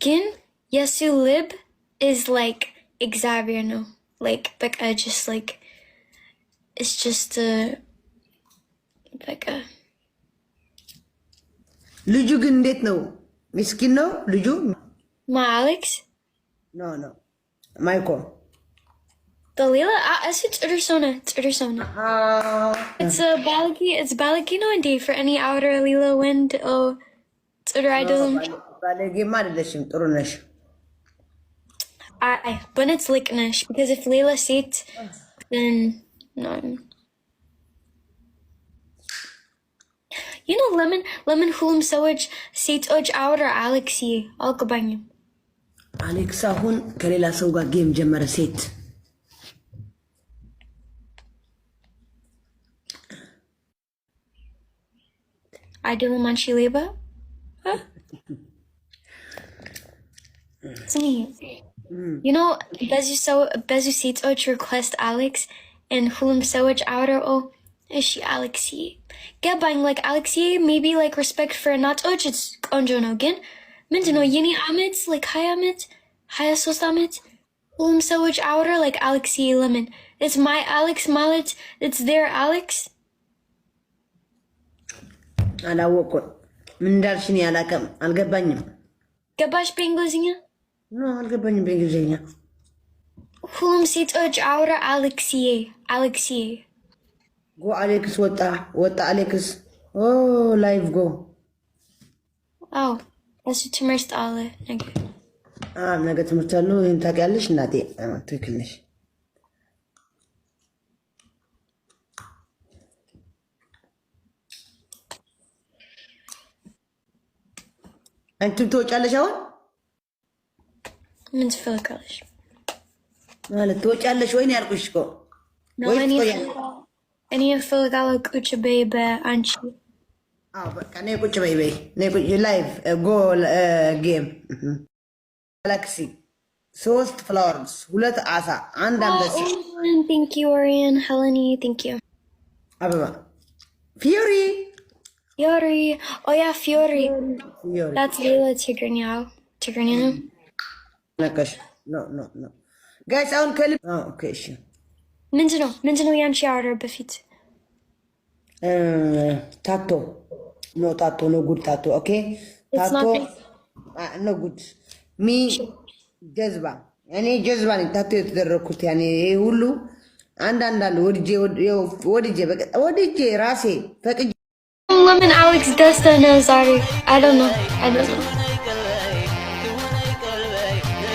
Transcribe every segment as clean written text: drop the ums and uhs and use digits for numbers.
Gin, Yesu lib is like Xavier no. Like just like it's just like a ልጁ ግን እንዴት ነው? ምስኪን ነው ልጁ? My Alex? No. Michael. Dalila? It's Ursona. It's a Balagino and day for any outer Lila wind. Oh, it's Udridum. Balagima አይደለሽም ጥሩ ነሽ. But it's Licknish because if Leila sits, then no. You know lemon hulum sewage seat oj outer Alexi alkabanyum. Alex አሁን ከሌላ ሰው ጋር ጌም ጀመረ ሴት I do manchi leba? Huh? It's me. You know, Bezu seats oj request Alex and hulum sewage outer is she Alexi? Get buying like Alexi, maybe like respect for not it's Onjono again. Mindino Yini Amit, like Hi Amit, Haya Sos Amit, Sewage outer like Alexi Lemon. It's my Alex Mallet, it's their Alex. አላወቁም ምን ዳርሽኝ ያላቀም አልገባኝም ገባሽ በእንግሊዝኛ ነው አልገባኝም በእንግሊዝኛ ሁሉም ሴቶች አውራ አሌክሲ ጎ አሌክስ ወጣ አሌክስ ኦ ላይቭ ጎ አው እሱ ትምህርት አለ ነገ ትምህርት አለው ይሄን ታውቂያለሽ እናቴ ትክክል ነሽ አንቺ ትወጫለሽ አሁን ምን ትፈልጋለሽ ማለት ትወጫለሽ ወይ ነው ያልኩሽ እኮ እኔ እፈልጋለሁ ቁጭ በይ በአንቺ በቃ ነይ ቁጭ በይ ነይ ቁጭ ላይቭ ጎ ጌም ጋላክሲ 3 ፍላወርስ 2 አሳ አንድ አንበሳ thank you Orion Helene thank you አበባ Fiori. Oh yeah, Fiori. That's Leila Tigrinya. No. Guys, I want to oh, okay, sure. Mindino Yanchi order befit. Tato. No good tato, okay? It's tato. Not no good. Me, Jezba. Any Jezba, tato is the Rokut, yani, Hulu. And what did you, Rasi? Lemon Alex Desta Nazari. I don't know.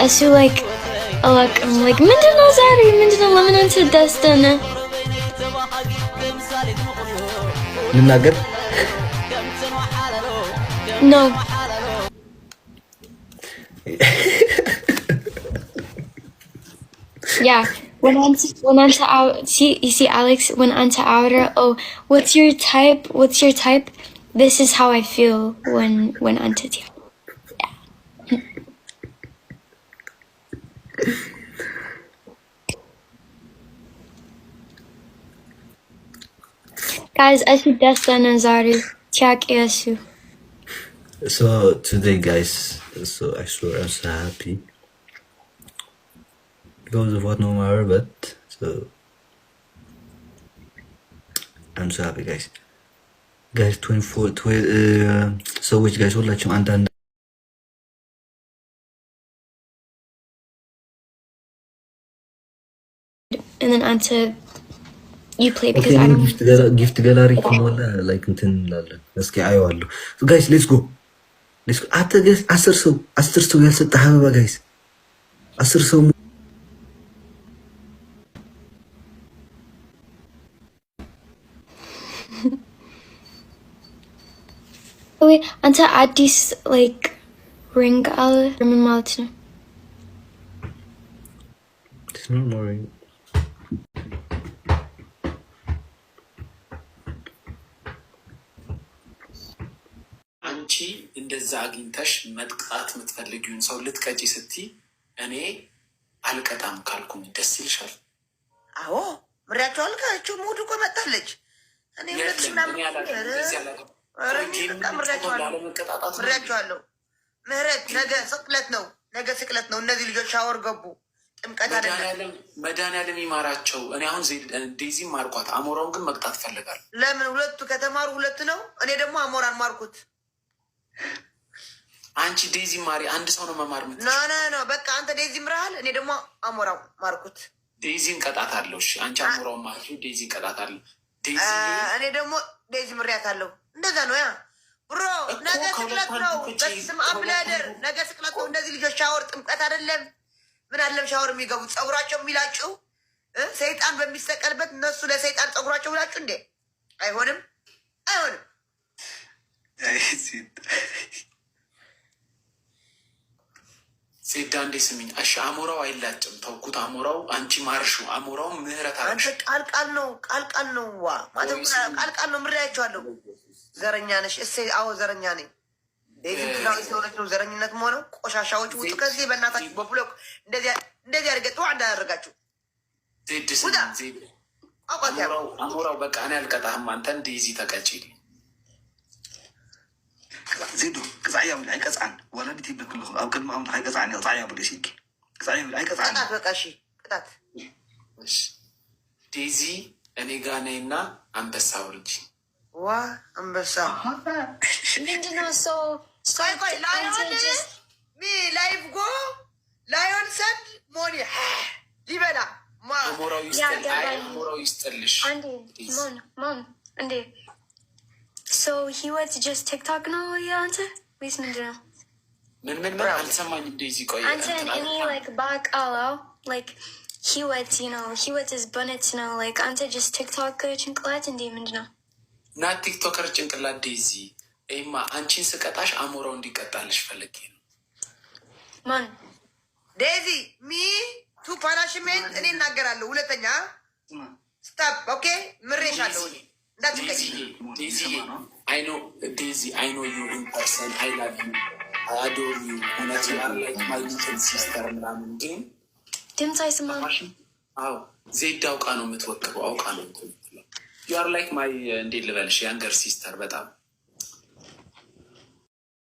Asu like I'm like Minda Nazari, Minda Lemon into Destana. Nugget? No. Yeah. When onto out, you see Alex, when onto outer, oh, what's your type? This is how I feel when onto you. Yeah. Guys, asu desta nazari, chak asu. So today guys, I swear I'm so happy. Because of what no matter, but so I'm so happy guys 24 so which guys would like you and then onto you play because okay, I don't gift gallery like እንትን እንላለን እስኪ አየዋለሁ so guys let's go አተ guys 10 ሰው ያልሰጠ አበባ guys 10 ሰው wait until addis like ring al ምን ማለት ነው it's not more ring አንቺ እንደዛ አግኝተሽ መጥቃት የምትፈልጊውን ሰው ልትቀጪ ስትይ እኔ አልቀጣም ካልኩኝ ደስ ይልሻል? አዎ ምሪያቸው አልካችሁ ሙድ እኮ መጣለች እኔ ሁለት ምናምን ምሪያቸዋለሁ ምህረት ነገ ስቅለት ነው። ነገ ስቅለት ነው። እነዚህ ልጆች ሻወር ገቡ። ጥምቀት አይደለም። መድኃኒዓለም ይማራቸው። እኔ አሁን ዴዚም ማርኳት፣ አሞራውን ግን መቅጣት ፈልጋል። ለምን ሁለቱ ከተማሩ ሁለት ነው። እኔ ደግሞ አሞራን ማርኩት። አንቺ ዴዚ ማሪ አንድ ሰው ነው መማር ምት ኖ በቃ አንተ ዴዚ ምርሃል፣ እኔ ደግሞ አሞራው ማርኩት። ዴዚን ቀጣት አለው። እሺ አንቺ አሞራውን ማር፣ ዴዚ ቀጣት አለው። እኔ ደግሞ ዴዚ ምሪያት አለው። እንደዛ ነው ያ ብሮ። ነገ ስቅለት ነው። በስመ አብ ብለህ ነገ ስቅለት ነው። እንደዚህ ልጆች ሻወር ጥምቀት አይደለም ምን አለም ሻወር የሚገቡት ፀጉራቸው የሚላጩ ሰይጣን በሚሰቀልበት እነሱ ለሰይጣን ፀጉራቸው የሚላጩ እንዴ! አይሆንም። ሴዳ እንዴ ስሚኝ፣ እሺ አሞራው አይላጭም። ተውኩት። አሞራው አንቺ ማርሹ። አሞራው ምህረት አለ። አንተ ቃል ነው ዋ ማለት ቃል ነው። ምሬያቸዋለሁ። ዘረኛ ነሽ። አዎ ዘረኛ ነኝ። ሰውነት ነው ዘረኝነት መሆነው። ቆሻሻዎች ውጡ ከዚህ በእናታችሁ። በብሎክ እንደዚህ አድርገ ጥዋ እንዳያደርጋችሁ። አሞራው በቃ እኔ አልቀጣህም። አንተ እንደዚ ተቀጭ ዜዶ ቅፃዕ ያብል ኣይቀፅዓን ወለዲት ይብል ክልኹ ኣብ ቅድሚ ኣምታ ኣይቀፅዓን ቅፃዕ ያብል ሲኪ ቅፃዕ ያብል ኣይቀፅዓን በቃ እሺ ቅጣት ዴዚ እኔ ጋ ነይና አንበሳ ውርጅ። ዋ አንበሳ ምንድነው? ቆይ ላይፍ ጎ ላዮን ሰድ ሞኒ ሊበላ አሞራው ይስጥልሽ። ማን እንዴ? So he was just TikTok now, yeah, wait, ምን አልሰማኝም። ዴዚ ቆይ any like back allo like he was his bonnet now like ante just TikTok ጭንቅላት እንዴ ምንድነው? ና ቲክቶከር ጭንቅላት ዴዚ ኤማ አንቺን ስቀጣሽ አሞራው እንዲቀጣልሽ ፈልጌ ነው። ማን ዴዚ ሚ ቱ ፓናሽሜንት እኔ እናገራለሁ። ሁለተኛ ስታፕ ኦኬ ምሬሻለሁ እኔ Daisy, I know you in person. I love you. I adore you. And that you are like my little sister. ድምፅ አይሰማም። አዎ ዜድ አውቃ ነው የምትወክበው። አውቃ ነው የምትወክለው። You are like my እንዴት ልበልሽ ያንገር ሲስተር በጣም